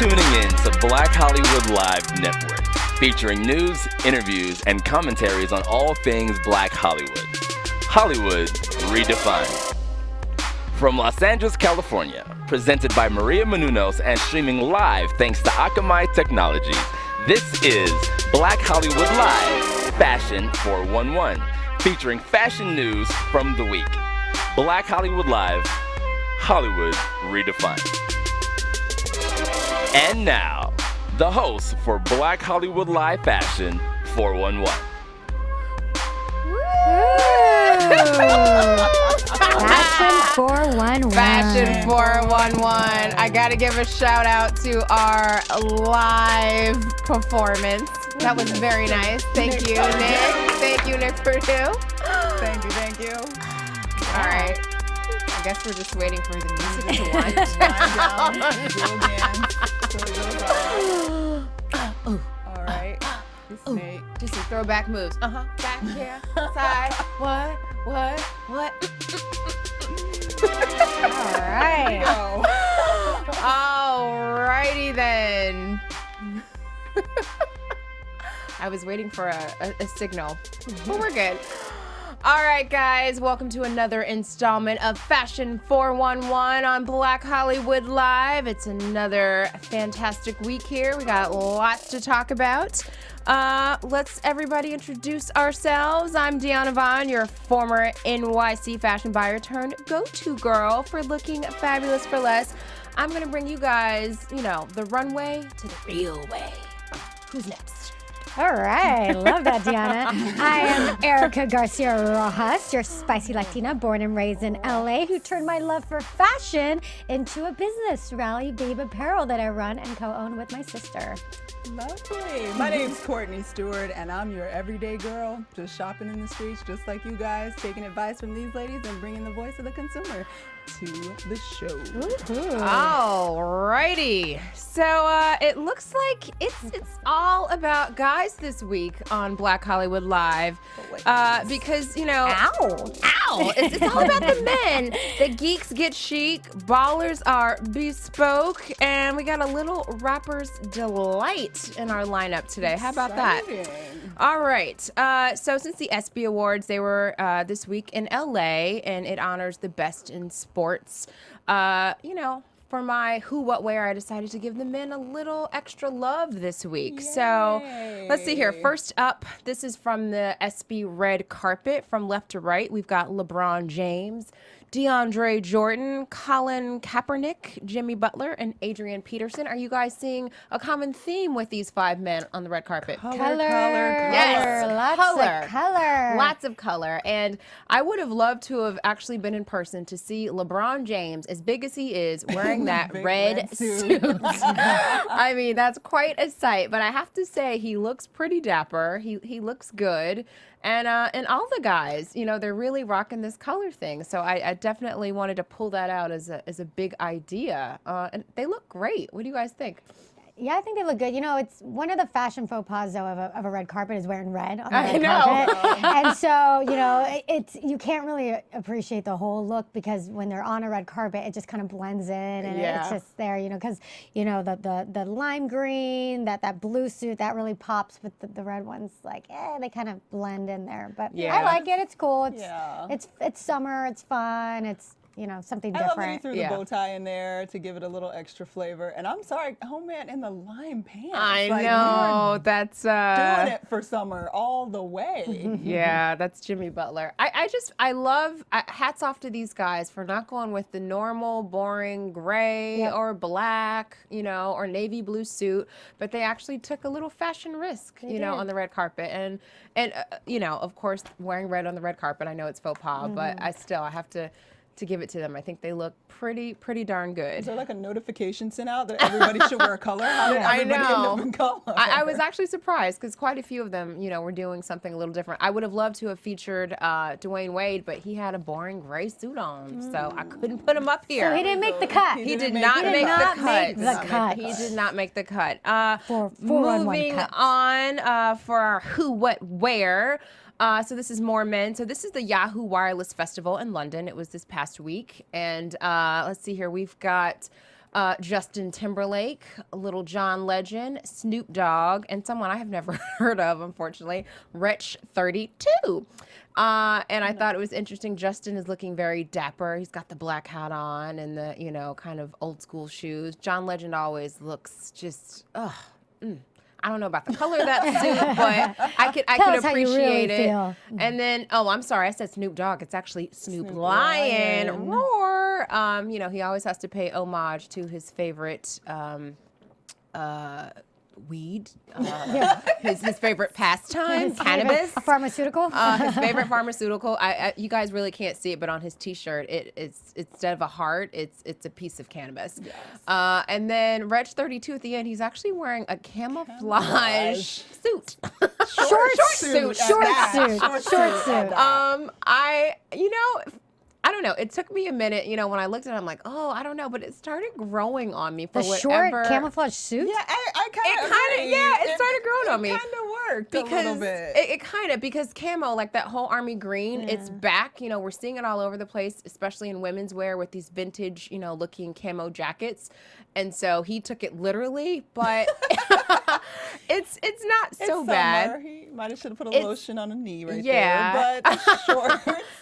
tuning in to Black Hollywood Live Network, featuring news, interviews, and commentaries on all things Black Hollywood. Hollywood Redefined. From Los Angeles, California, presented by Maria Menounos and streaming live thanks to Akamai Technologies, this is Black Hollywood Live Fashion 411, featuring fashion news from the week. Black Hollywood Live, Hollywood Redefined. And now, the host for Black Hollywood Live Fashion 411. Fashion 411. Fashion 411. I got to give a shout out to our live performance. That was very nice. Thank you, Nick. Thank you, Nick Purdue. Thank you. All right. I guess we're just waiting for the music to wind down. All right. Snake. Just some throwback moves. Back here, side. What? All right. Alrighty then. I was waiting for a signal, but we're good. All right, guys, welcome to another installment of Fashion 411 on Black Hollywood Live. It's another fantastic week here. We got lots to talk about. Let's everybody introduce ourselves. I'm Deanna Vaughn, your former NYC fashion buyer turned go-to girl for looking fabulous for less. I'm going to bring you guys, the runway to the real way. Who's next? All right. Love that, Deanna. I am Erica Garcia Rojas, your spicy Latina born and raised in LA, who turned my love for fashion into a business, Rally Babe Apparel, that I run and co-own with my sister. Lovely. My name's Courtney Stewart, and I'm your everyday girl, just shopping in the streets, just like you guys, taking advice from these ladies and bringing the voice of the consumer to the show. All righty. So it looks like it's all about guys this week on Black Hollywood Live, because ow, it's all about the men. The geeks get chic, ballers are bespoke, and we got a little rapper's delight in our lineup today. How about that? All right. So since the ESPY Awards, they were this week in LA, and it honors the best in sports. For my who, what, where, I decided to give the men a little extra love this week. Yay. So let's see here. First up, this is from the ESPY red carpet. From left to right, we've got LeBron James, DeAndre Jordan, Colin Kaepernick, Jimmy Butler, and Adrian Peterson. Are you guys seeing a common theme with these five men on the red carpet? Color. Yes, Lots of color. And I would have loved to have actually been in person to see LeBron James, as big as he is, wearing that red suit. I mean, that's quite a sight. But I have to say, he looks pretty dapper. He looks good. And all the guys, they're really rocking this color thing. So I definitely wanted to pull that out as a big idea. And they look great. What do you guys think? Yeah, I think they look good. It's one of the fashion faux pas, though, of a red carpet is wearing red on the red carpet. And so, it's you can't really appreciate the whole look because when they're on a red carpet, it just kind of blends in and it's just there, because, the lime green, that blue suit, that really pops, but the red ones, they kind of blend in there. But I like it. It's cool. It's summer. It's fun. It's something different. I love that you threw the bow tie in there to give it a little extra flavor. And I'm sorry, man in the lime pants. I know, that's doing it for summer all the way. Yeah, that's Jimmy Butler. I love hats off to these guys for not going with the normal, boring gray or black, or navy blue suit, but they actually took a little fashion risk, on the red carpet. And of course, wearing red on the red carpet, I know it's faux pas, but I have to give it to them. I think they look pretty darn good. Is there like a notification sent out that everybody should wear color? How did everybody end up in color? I was actually surprised because quite a few of them, were doing something a little different. I would have loved to have featured Dwayne Wade, but he had a boring gray suit on, so I couldn't put him up here. So he didn't make the cut. He did not make the cut. He did not make the cut. Moving on for our who, what, where. So this is more men. So this is the Yahoo Wireless Festival in London. It was this past week. And let's see here. We've got Justin Timberlake, Little John Legend, Snoop Dogg, and someone I have never heard of, unfortunately, Wretch 32. And I thought it was interesting. Justin is looking very dapper. He's got the black hat on and the, you know, kind of old school shoes. John Legend always looks just, I don't know about the color of that suit, but I could appreciate it. Feel. And then, I'm sorry, I said Snoop Dogg. It's actually Snoop Lion. Roar. You know, he always has to pay homage to his favorite weed, his favorite pastime, cannabis. A pharmaceutical. His favorite pharmaceutical. You guys really can't see it, but on his T-shirt, it's instead of a heart, it's a piece of cannabis. Yes. And then Wretch 32 at the end, he's actually wearing a camouflage suit. Short suit. I don't know. It took me a minute, you know, when I looked at it, I'm like, I don't know, but it started growing on me for the whatever. short camouflage suit? Yeah, I kind of it started growing on me. It kind of worked because a little bit. It kind of, because camo, like that whole army green, it's back. You know, we're seeing it all over the place, especially in women's wear with these vintage, you know, looking camo jackets. And so he took it literally, but it's not so bad. He might have should have put a lotion on the knee right Yeah. there. But the shorts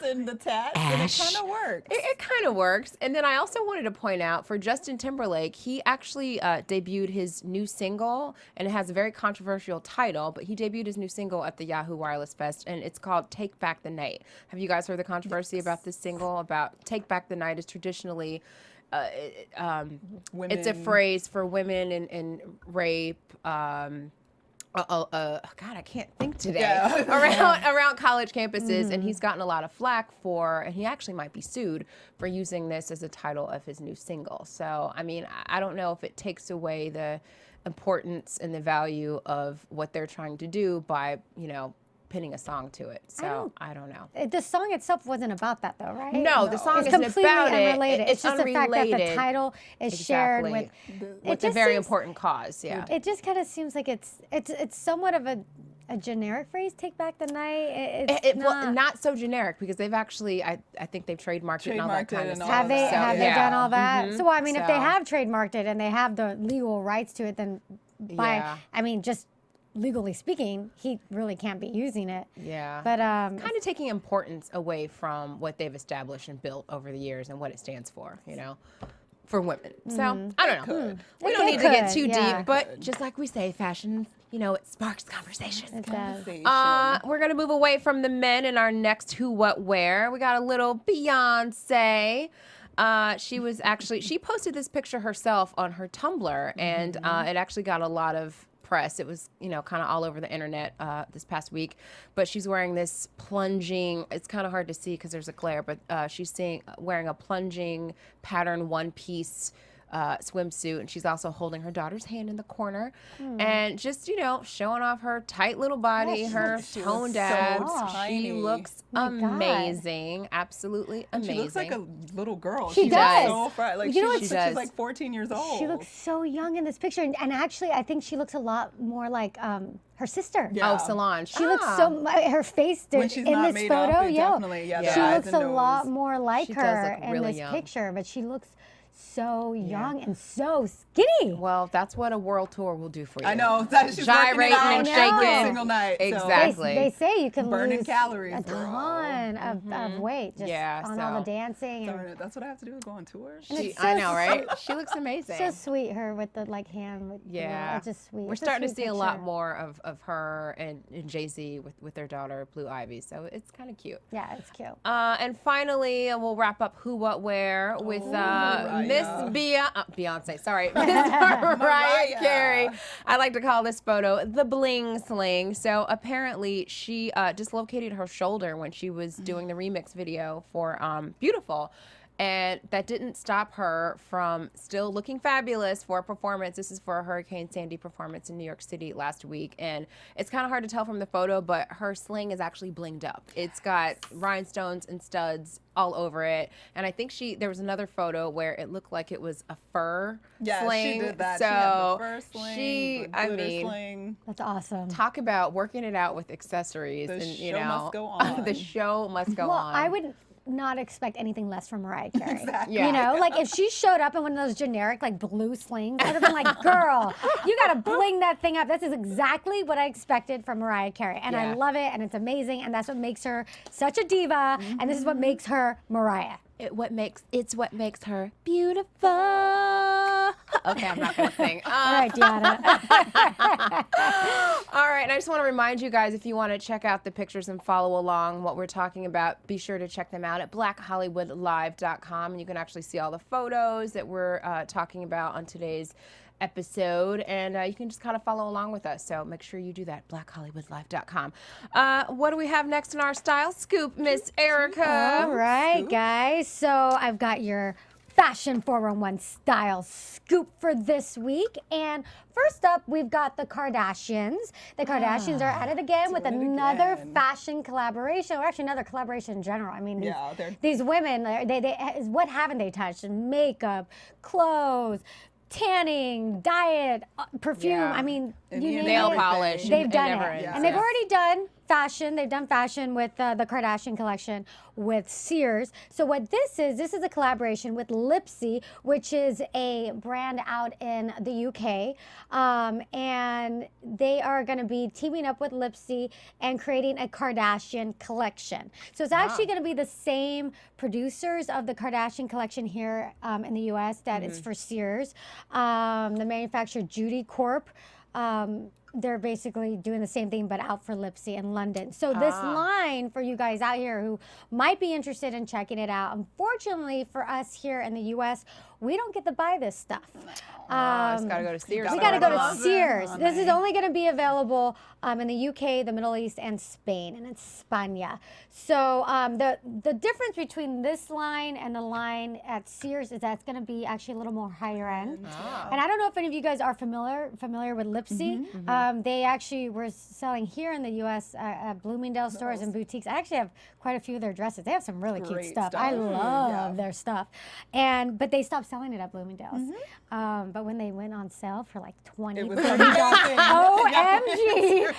and the tats, and it kind of works. It kind of works. And then I also wanted to point out for Justin Timberlake, he actually debuted his new single, and it has a very controversial title, but he debuted his new single at the Yahoo Wireless Fest, and it's called Take Back the Night. Have you guys heard the controversy about this single? About Take Back the Night is traditionally... it's a phrase for women in rape. God, I can't think today. Yeah. around college campuses, and he's gotten a lot of flack for, and he actually might be sued for using this as a title of his new single. So, I mean, I don't know if it takes away the importance and the value of what they're trying to do by, you know, pinning a song to it. So I don't know. The song itself wasn't about that though, right? No, the song isn't completely about unrelated. it. It's just the fact that the title is shared with a very important cause. Yeah. It just kind of seems like it's somewhat of a generic phrase. Take back the night. Well, not so generic because they've actually, I think they've trademarked it and all that kind of stuff. Have they done all that? So I mean, if they So- have trademarked it and they have the legal rights to it, then I mean, just legally speaking, he really can't be using it. Yeah. But kind of taking importance away from what they've established and built over the years and what it stands for, you know, for women. So I don't know. We don't need to get too deep, but just like we say, fashion, you know, it sparks conversations. It does. We're gonna move away from the men in our next Who What Wear. We got a little Beyonce. She posted this picture herself on her Tumblr, and it actually got a lot of press. It was, you know, kind of all over the internet this past week. But she's wearing this plunging, it's kind of hard to see because there's a glare, but she's wearing a plunging pattern one-piece swimsuit, and she's also holding her daughter's hand in the corner and just, you know, showing off her tight little body, her toned abs. She looks amazing, absolutely amazing. She looks like a little girl. She does. So fine. Like You know she's like 14 years old. She looks so young in this picture, and actually, I think she looks a lot more like her sister. Yeah. Oh, Solange. She looks so. Her face when she's in not this made photo, up, definitely. Yeah, she the eyes looks and a nose. lot more like She does her look in really this young. picture, but she looks so young and so skinny. Well, that's what a world tour will do for you. I know. She's gyrating and shaking every single night. Exactly. They say you can Burning lose calories, a girl. ton of weight just on all the so- dancing. So that's what I have to do is go on tour. I know, right? She looks amazing. So sweet, her with the hand. With, it's just sweet. We're It's a starting to sweet see a lot picture. more of her and Jay-Z with their daughter, Blue Ivy. So it's kind of cute. Yeah, it's cute. And finally, we'll wrap up Who What Wear with Miss Beyonce. Sorry, Miss Mariah Carey. I like to call this photo the bling sling. So apparently, she dislocated her shoulder when she was doing the remix video for Beautiful. And that didn't stop her from still looking fabulous for a performance. This is for a Hurricane Sandy performance in New York City last week. And it's kind of hard to tell from the photo, but her sling is actually blinged up. It's got rhinestones and studs all over it. And I think there was another photo where it looked like it was a fur sling. She did that. So she had the fur sling, the glitter sling. That's awesome. Talk about working it out with accessories. The and, show must go on. The show must go on. I would. not expect anything less from Mariah Carey. Exactly. Yeah. You know, like if she showed up in one of those generic like blue slings, I'd have been like, girl, you gotta bling that thing up. This is exactly what I expected from Mariah Carey. And I Yeah. love it, and it's amazing, and that's what makes her such a diva, and this is what makes her Mariah. It's what makes her beautiful. Okay, I'm not gonna sing. All right, Deanna. All right, and I just want to remind you guys, if you want to check out the pictures and follow along what we're talking about, be sure to check them out at blackhollywoodlive.com, and you can actually see all the photos that we're talking about on today's episode, and you can just kind of follow along with us. So make sure you do that, blackhollywoodlive.com. What do we have next in our style scoop, Miss Erica? All right, guys. So I've got your Fashion 411 style scoop for this week. And first up, we've got the Kardashians. The Kardashians are at it again with doing it another again. fashion collaboration, or actually another collaboration in general. I mean, Yeah, they're- these women, what haven't they touched? Makeup, clothes, tanning, diet, perfume. Yeah. I mean, And you you name Nail it. polish. They've and done never it. ends. And they've Yeah. already done fashion. They've done fashion with the Kardashian collection with Sears. So what this is a collaboration with Lipsy, which is a brand out in the UK. And they are going to be teaming up with Lipsy and creating a Kardashian collection. So it's actually going to be the same producers of the Kardashian collection here in the US that it's for Sears. The manufacturer Judy Corp. They're basically doing the same thing but out for Lipsy in London. So this line for you guys out here who might be interested in checking it out, unfortunately for us here in the US, we don't get to buy this stuff. Just gotta go to Sears. We for got to it. go to Love it, Sears. This is honey. only going to be available in the UK, the Middle East, and Spain, and it's España. So the difference between this line and the line at Sears is that it's going to be actually a little more higher end. And I don't know if any of you guys are familiar with Lipsy. They actually were selling here in the U.S. At Bloomingdale stores and boutiques. I actually have quite a few of their dresses. They have some really cute Great stuff. I stuff. love their stuff. But they stopped selling it at Bloomingdale's. But when they went on sale for like 20, It was $30, amazing. OMG.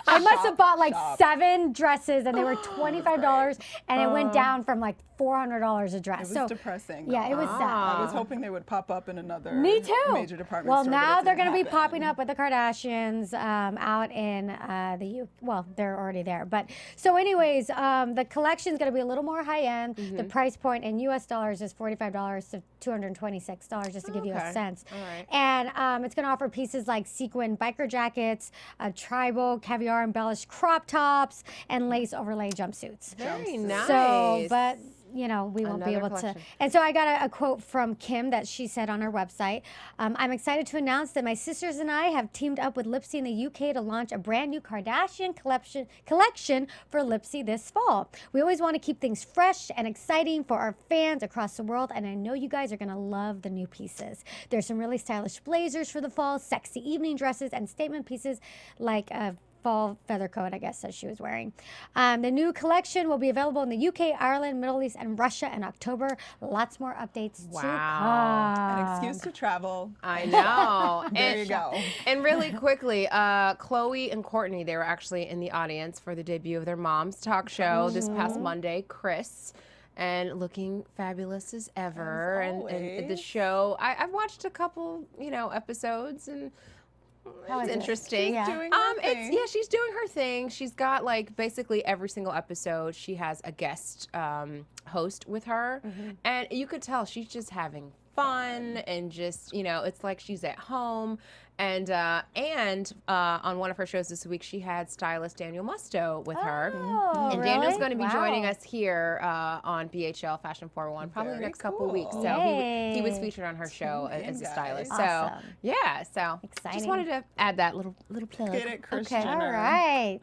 I must have bought like 7 dresses and they were $25 and it went down from like $400 a dress. It was depressing. Yeah, it was sad. I was hoping they would pop up in another Me too. major department Well, store. but now it they're didn't going to be happen. popping up with the Kardashians out in the UK. Well, they're already there. But so, anyways, the collection is going to be a little more high end. The price point in US dollars is $45 to $226, just to give you a Okay. sense. All right. And it's going to offer pieces like sequin biker jackets, tribal caviar embellished crop tops, and lace overlay jumpsuits. Very nice. So, but you know, we won't be Another able collection. to. And so I got a quote from Kim that she said on her website. I'm excited to announce that my sisters and I have teamed up with Lipsy in the UK to launch a brand new Kardashian collection for Lipsy this fall. We always want to keep things fresh and exciting for our fans across the world, and I know you guys are going to love the new pieces. There's some really stylish blazers for the fall, sexy evening dresses, and statement pieces like a fall feather coat, I guess, that she was wearing. The new collection will be available in the UK, Ireland, Middle East, and Russia in October. Lots more updates to Wow. come. An excuse to travel. I know. There you go. And really quickly, Chloe and Courtney, they were actually in the audience for the debut of their mom's talk show this past Monday, Chris. And looking fabulous as ever. As And the always. show, I've watched a couple, episodes, and How it's is it? interesting. Yeah. Doing her thing. She's doing her thing. She's got like basically every single episode she has a guest host with her, and you could tell she's just having fun and just it's like she's at home. And on one of her shows this week, she had stylist Daniel Musto with her. Oh, And Daniel's really? going to be Wow. joining us here on BHL Fashion 401 probably the Very next couple weeks. cool. So he was Yay. featured on her show Tune in, as a guys. stylist. Awesome. So yeah, so Exciting. just wanted to add that little plug. Get it, Kris Okay. Jenner. All right.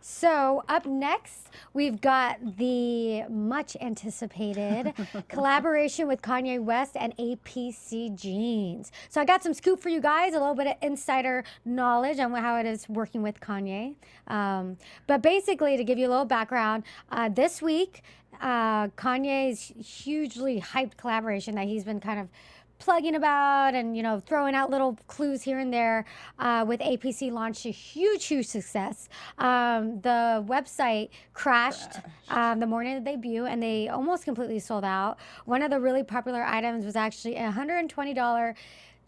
So up next, we've got the much anticipated collaboration with Kanye West and APC Jeans. So I got some scoop for you guys, a little bit of insider knowledge on how it is working with Kanye. But basically, to give you a little background, this week, Kanye's hugely hyped collaboration that he's been kind of plugging about and, you know, throwing out little clues here and there with APC launched a huge success. The website crashed the morning of the debut, and they almost completely sold out. One of the really popular items was actually a $120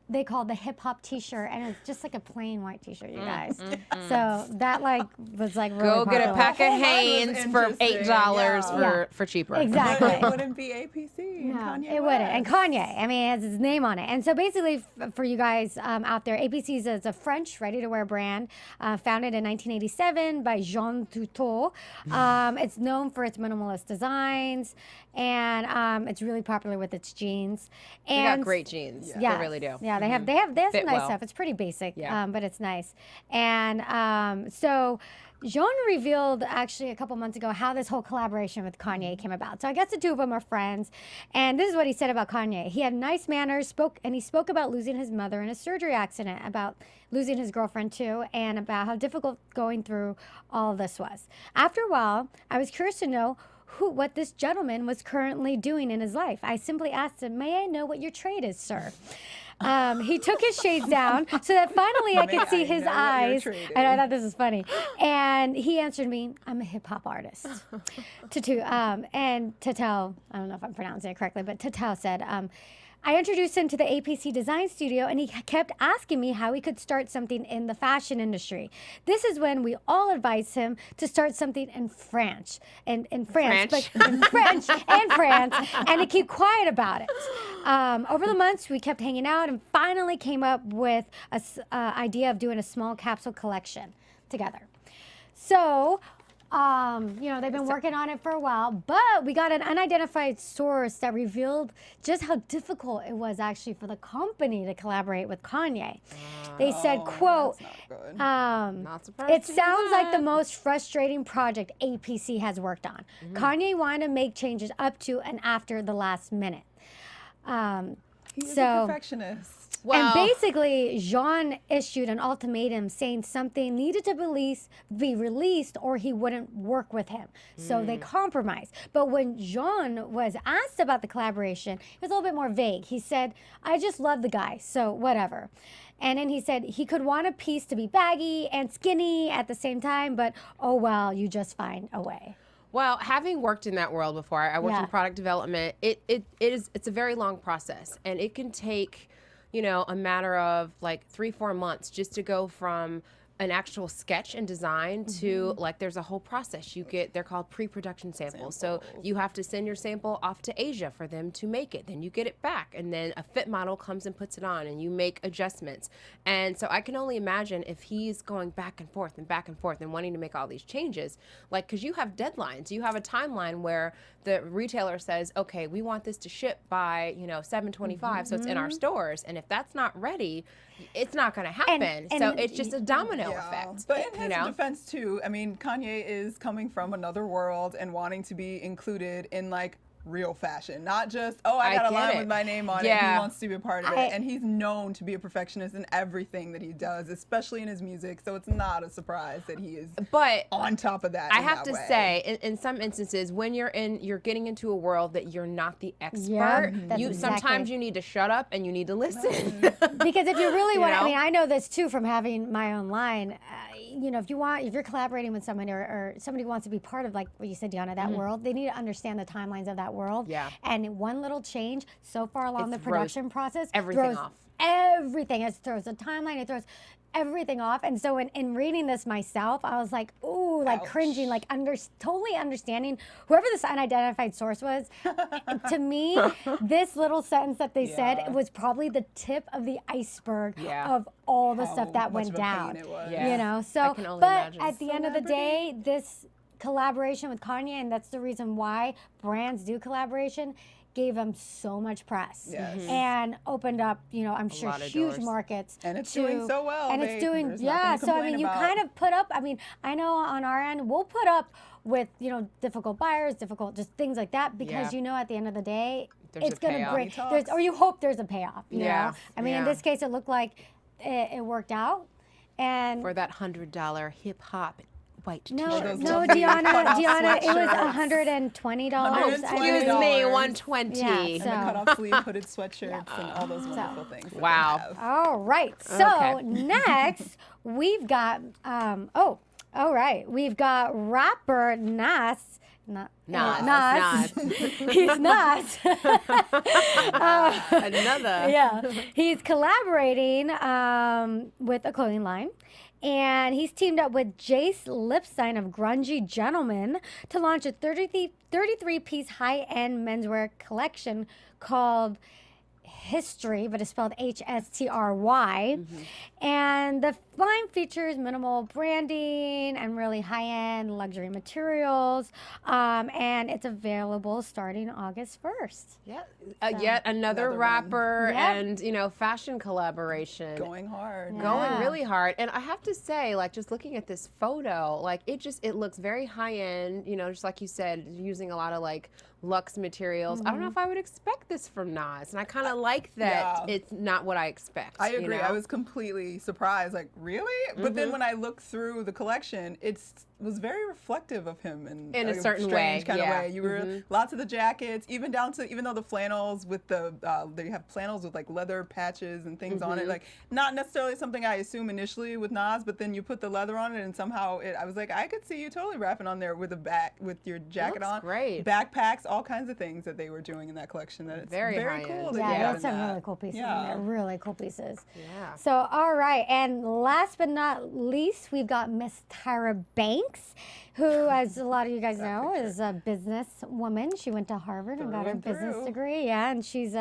they called the hip hop T-shirt, and it's just like a plain white T-shirt, you guys. So that was like really Go get a popular. pack of Hanes for interesting, $8 for cheaper. Exactly. But it wouldn't be APC. No, and Kanye it wouldn't. And West. Kanye, I mean, it has his name on it. And so basically, for you guys out there, APC is a French ready-to-wear brand founded in 1987 by Jean Toutot. It's known for its minimalist designs, and it's really popular with its jeans. They And got great jeans. yes. They really do. Yeah, they have some Fit nice well. stuff. It's pretty basic, Yeah. but it's nice. And so Jean revealed actually a couple months ago how this whole collaboration with Kanye came about. So I guess the two of them are friends, and this is what he said about Kanye. He had nice manners, he spoke about losing his mother in a surgery accident, about losing his girlfriend too, and about how difficult going through all of this was. After a while, I was curious to know what this gentleman was currently doing in his life. I simply asked him, "May I know what your trade is, sir?" He took his shades down so that finally I could May see I his know what your eyes. trade And I is? thought this was funny. And he answered me, "I'm a hip hop artist." And Tatel, I don't know if I'm pronouncing it correctly, but Tatel said, I introduced him to the APC design studio, and he kept asking me how he could start something in the fashion industry. This is when we all advised him to start something in French, and in France, French. but in French and France, and to keep quiet about it. Over the months, we kept hanging out, and finally came up with an idea of doing a small capsule collection together. So, they've been working on it for a while, but we got an unidentified source that revealed just how difficult it was actually for the company to collaborate with Kanye. They said, quote, Not surprised "It to hear sounds like the that. most frustrating project APC has worked on. Kanye wanted to make changes up to and after the last minute." He's So- a perfectionist. Well, And basically, Jean issued an ultimatum saying something needed to be released or he wouldn't work with him. So they compromised. But when Jean was asked about the collaboration, it was a little bit more vague. He said, "I just love the guy, so whatever." And then he said he could want a piece to be baggy and skinny at the same time, but oh well, you just find a way. Well, having worked in that world before, I worked Yeah. in product development. It's a very long process, and it can take, a matter of like 3-4 months just to go from an actual sketch and design to like there's a whole process they're called pre-production samples. So you have to send your sample off to Asia for them to make it, then you get it back, and then a fit model comes and puts it on, and you make adjustments. And so I can only imagine if he's going back and forth and wanting to make all these changes, like, because you have deadlines, you have a timeline where the retailer says, okay, we want this to ship by 7/25, so it's in our stores, and if that's not ready, it's not going to happen. So and- it's just a domino effect. But in his you know? defense too, I mean, Kanye is coming from another world and wanting to be included in like real fashion, not just, oh, I got a get line it. with my name on it. Yeah. He wants to be a part of it. And he's known to be a perfectionist in everything that he does, especially in his music. So it's not a surprise that he is But on top of that. I in have that to way. say, in some instances, when you're getting into a world that you're not the expert, Yeah, that's you exactly. sometimes you need to shut up and you need to listen. Because if you really want, know? I mean, I know this too from having my own line. If you're collaborating with someone or somebody who wants to be part of, like what you said, Deanna, that world, they need to understand the timelines of that world. Yeah. And one little change so far along the It throws production process everything throws off. everything. It throws the timeline. It throws everything off. And so in reading this myself, I was like, ooh, like cringing, like totally understanding whoever this unidentified source was. To me, this little sentence that they said was probably the tip of the iceberg Yeah. of all the How stuff that much went of a pain down. it was. Yeah. So, I can only but imagine. at the end of the day, this collaboration with Kanye, and that's the reason why brands do collaboration, gave them so much press Yes. and opened up, I'm sure, lot of huge doors. markets. And it's to- doing so well. And it's doing, There's yeah. nothing to So, I complain mean, you about. kind of put up, I know on our end, we'll put up with, difficult buyers, just things like that, because Yeah. at the end of the day, There's it's a going to payoff. bring, He talks. or you hope there's a payoff, you Yeah. know? I mean, in Yeah. this case, it looked like it worked out. And For that $100 hip hop white No, t-shirt. no, lovely Deanna, cutoff Deanna, it was sweatshirts. $120. Oh, excuse me, $120. 120. Yeah, And the so- cutoff sleeve hooded sweatshirts and all those wonderful things. that they Wow. have. All right. So Okay. next we've got we've got rapper Nas. Nas. He's Nas. Another. Yeah. He's collaborating with a clothing line. And he's teamed up with Jace Lipstein of Grungy Gentleman to launch a 33-piece high-end menswear collection called History, but it's spelled HSTRY. And the line features minimal branding and really high-end luxury materials. And it's available starting August 1st. Yeah. Yet another Another rapper Yep. and, fashion collaboration. Going hard. Going Yeah. really hard. And I have to say, like, just looking at this photo, like, it looks very high end, just like you said, using a lot of, like, luxe materials. I don't know if I would expect this from Nas. And I kind of like that Yeah. it's not what I expect. I agree. You know? I was completely surprised. Like, really? But then when I looked through the collection, it was very reflective of him in a certain strange way, kind yeah. of way. You were lots of the jackets, even down to though the flannels with they have flannels with like leather patches and things on it. Like, not necessarily something I assume initially with Nas, but then you put the leather on it, and somehow I was like, I could see you totally rapping on there with your jacket looks on. great. Backpacks, all kinds of things that they were doing in that collection. That it's Very very high cool. end. That Yeah, you there's had some in that. really cool pieces in Yeah. there. Really cool pieces. Yeah. So, all right. And last but not least, we've got Miss Tyra Banks, who, as a lot of you guys know, is a business woman. She went to Harvard and got her and business through. degree. Yeah. And she's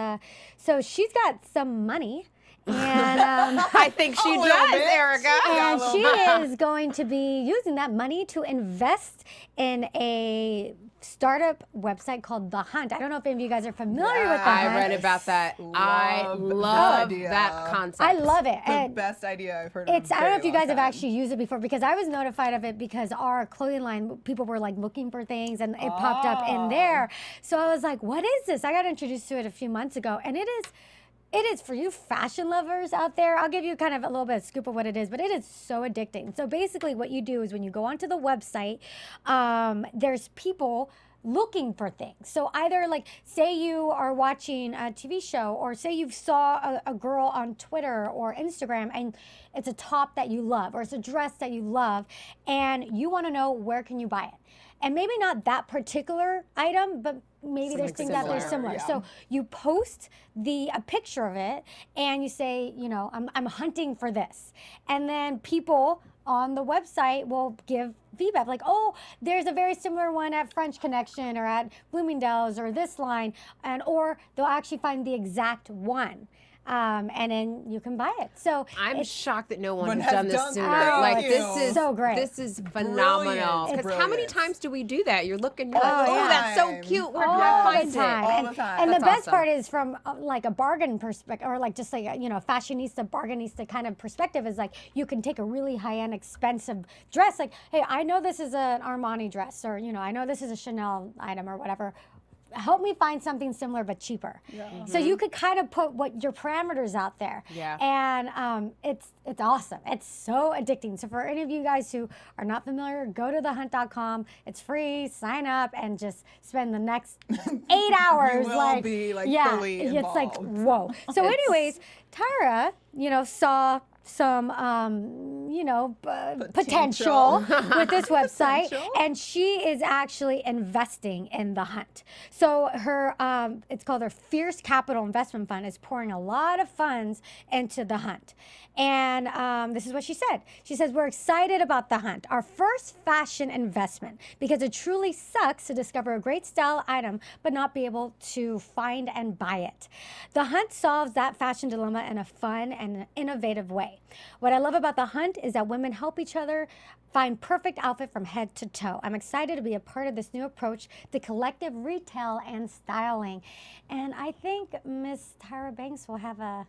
so she's got some money. And I think she little does, bit. Erica. and she is going to be using that money to invest in a startup website called The Hunt. I don't know if any of you guys are familiar with The I Hunt. read about that. I Love this love idea. that concept. I love it. The And best idea I've heard. it's in a I don't know if very you guys long have time. actually used it before, because I was notified of it because our clothing line, people were like looking for things and it popped up in there. So I was like, what is this? I got introduced to it a few months ago, and it is for you fashion lovers out there. I'll give you kind of a little bit of scoop of what it is, but it is so addicting. So basically what you do is when you go onto the website, there's people looking for things. So either like say you are watching a TV show, or say you saw a girl on Twitter or Instagram and it's a top that you love, or it's a dress that you love, and you want to know where can you buy it. And maybe not that particular item, but maybe there's things out there similar. yeah. So you post a picture of it and you say, I'm hunting for this. And then people on the website will give feedback like, oh, there's a very similar one at French Connection or at Bloomingdale's or this line, or they'll actually find the exact one. And then you can buy it. So I'm shocked that no one One has has done this done sooner. that. Like Thank this you. is So great. This is phenomenal. Brilliant. Because how many Brilliant. times do we do that? You're looking, you're All like, the oh, that's so time. cute. Where did all I the find time. it? All the time. And the That's best awesome. part is from like a bargain perspective, or like just like a, fashionista, bargainista kind of perspective, is like you can take a really high-end, expensive dress. Like, hey, I know this is an Armani dress, or I know this is a Chanel item or whatever. Help me find something similar but cheaper. So you could kind of put what your parameters out there. Yeah. And it's awesome. It's so addicting. So for any of you guys who are not familiar, go to thehunt.com. It's free. Sign up and just spend the next 8 hours. will be, like, fully it's like involved. whoa. So anyways, Tara, saw some potential with this website, Potential. and she is actually investing in The Hunt. So her it's called her Fierce Capital Investment Fund is pouring a lot of funds into The Hunt. And this is what she said. She says, we're excited about The Hunt, our first fashion investment, because it truly sucks to discover a great style item but not be able to find and buy it. The Hunt solves that fashion dilemma in a fun and innovative way. What I love about The Hunt is that women help each other find perfect outfit from head to toe. I'm excited to be a part of this new approach to collective retail and styling. And I think Miss Tyra Banks will have a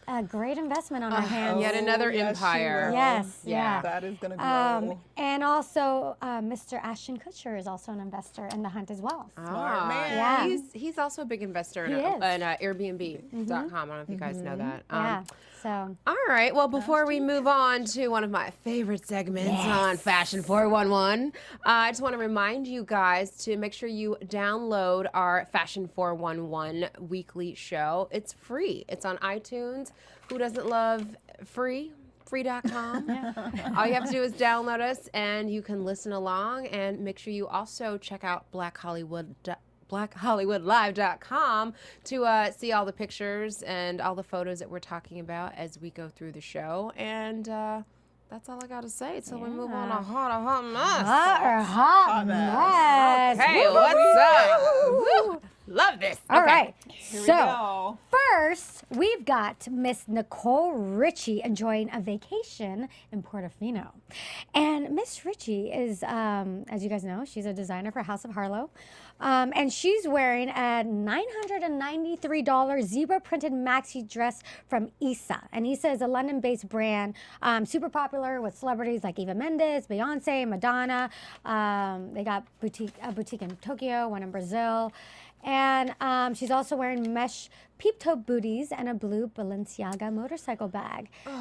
a great investment on our hands. Yet another yes, she empire. will. Yes, yeah. That is gonna grow. And also, Mr. Ashton Kutcher is also an investor in the hunt as well. Smart man. Yeah. He's also a big investor in, He is. Airbnb.com. I don't know if you guys know that. Yeah. So All right. Well, before we move on to one of my favorite segments on Fashion 411, I just want to remind you guys to make sure you download our Fashion 411 weekly show. It's free. It's on iTunes. Who doesn't love free? Free.com. All you have to do is download us, and you can listen along. And make sure you also check out BlackHollywoodLive.com to see all the pictures and all the photos that we're talking about as we go through the show. And that's all I got to say. So we move on to hot mess. hot mess. Hey, what's up? Woo. Love this. All Okay. right. Here we So go. first, we've got Miss Nicole Richie enjoying a vacation in Portofino. And Miss Richie is, as you guys know, she's a designer for House of Harlow. And she's wearing a $993 zebra printed maxi dress from Issa. And Issa is a London-based brand, super popular with celebrities like Eva Mendes, Beyonce, Madonna. They got a boutique in Tokyo, one in Brazil. And she's also wearing mesh peep-toe booties and a blue Balenciaga motorcycle bag. So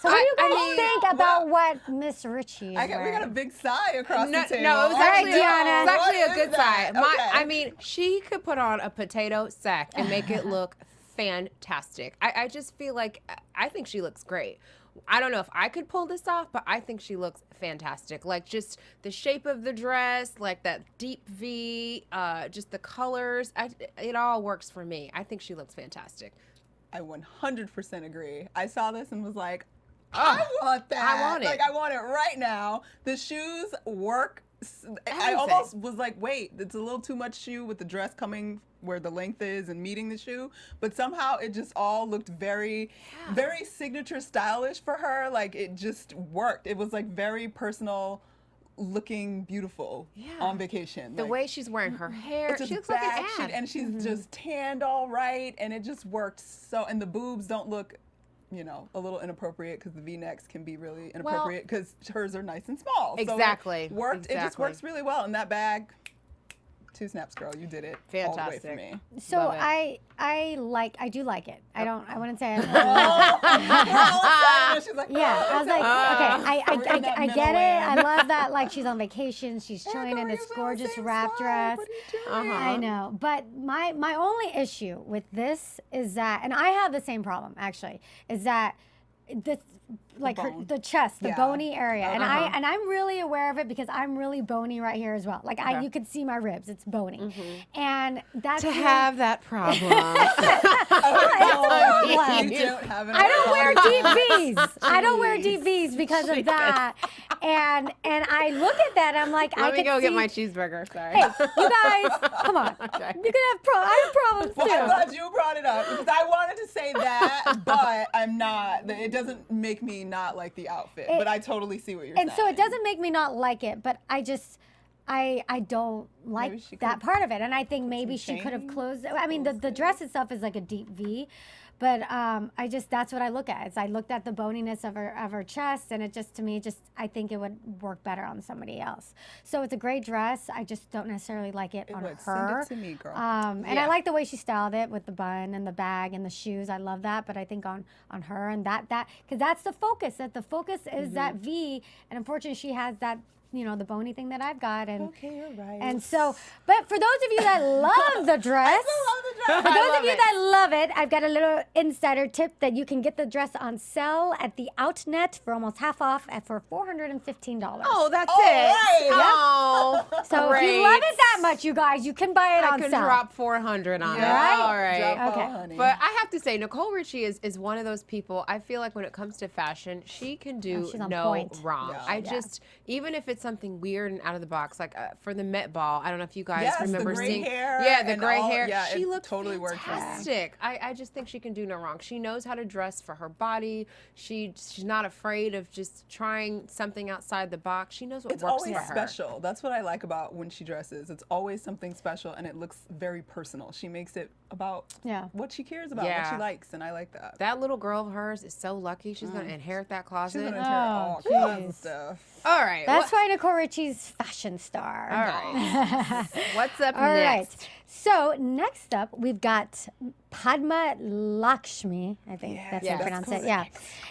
what do you guys think about what Miss Richie is We wearing? got a big sigh across No, the table. no, it was All right, actually, Deanna. it was actually What a good is that? side. Okay. I mean, she could put on a potato sack and make it look fantastic. I just feel like, I think she looks great. I don't know if I could pull this off, but I think she looks fantastic. Like just the shape of the dress, like that deep V, just the colors. It all works for me. I think she looks fantastic. I 100% agree. I saw this and was like, I want that. I want it. Like, I want it right now. The shoes work. I Everything. almost was like, wait, it's a little too much shoe with the dress coming where the length is and meeting the shoe. But somehow it just all looked very, very signature stylish for her. Like, it just worked. It was like very personal looking beautiful on vacation. The Like, way she's wearing her hair, it's she just looks like bag an shit, ad. and she's just tanned all right, and it just worked so. And the boobs don't look, you know, a little inappropriate because the V-necks can be really inappropriate because hers are nice and small. Exactly. So it worked. It just Exactly. works really well. And that bag, 2 snaps, girl. You did it. All the way Fantastic. for me. So Love it. I do like it. I wouldn't say I We're all excited, and she's like, Yeah, I was like, okay, We're in that I middle get it. I land. love that. Like she's on vacation, she's chilling Erica, in we're this using the gorgeous same wrap slide. dress. What are you doing? I know, but my only issue with this is that, and I have the same problem actually, is that bone. the chest, the Yeah. bony area, and I'm really aware of it because I'm really bony right here as well. Like you could see my ribs; it's bony, and that's To have that problem. You don't have an I don't wear apology. deep V's. I don't wear deep V's because of that. And I look at that, I'm like, I Let me could go see, get my cheeseburger. Sorry. Hey, you guys, come on. You can have I have problems Well, I'm too. glad you brought it up because I wanted to say that, but I'm not. It doesn't make me not like the outfit, but I totally see what you're saying. And so it doesn't make me not like it, but I just I don't like Maybe she that could part of it. And I think maybe she could have changed, closed it. I mean, the dress itself is like a deep V, but I just, that's what I look at. I looked at the boniness of her chest, and it just, to me, I think it would work better on somebody else. So it's a great dress. I just don't necessarily like it on would. her. Send it to me, girl. And I like the way she styled it with the bun and the bag and the shoes. I love that. But I think on her and that, because that's the focus. That the focus is that V, and unfortunately she has that, you know, the bony thing that I've got. And Okay, you're right. and so, but for those of you that love the dress, for those of you that love it, I've got a little insider tip that you can get the dress on sale at the Outnet for almost half off for $415. Oh, that's All it. right. Oh, so if you love it that much, you guys, you can buy it I on could sale. drop 400 on it. Right? All right. Drop Okay. all, honey. But I have to say, Nicole Richie is one of those people. I feel like when it comes to fashion, she can do she's on no point. wrong. Yeah. I just, even if it's did something weird and out of the box, like for the Met Ball. I don't know if you guys Yes, remember the gray seeing. hair Yeah, the and gray all- hair. yeah, She it looked totally worked for me. fantastic. I just think she can do no wrong. She knows how to dress for her body. She's not afraid of just trying something outside the box. She knows what It's works always for her. special. That's what I like about when she dresses. It's always something special, and it looks very personal. She makes it about what she cares about, what Yeah. she likes, and I like that. That little girl of hers is so lucky. She's going to inherit that She's closet. gonna inherit all kinds of stuff. All right. That's why Nicole Richie's fashion star. All right. What's up All right. next? So next up, we've got Padma Lakshmi. I think that's how you Yes. pronounce it. Yeah,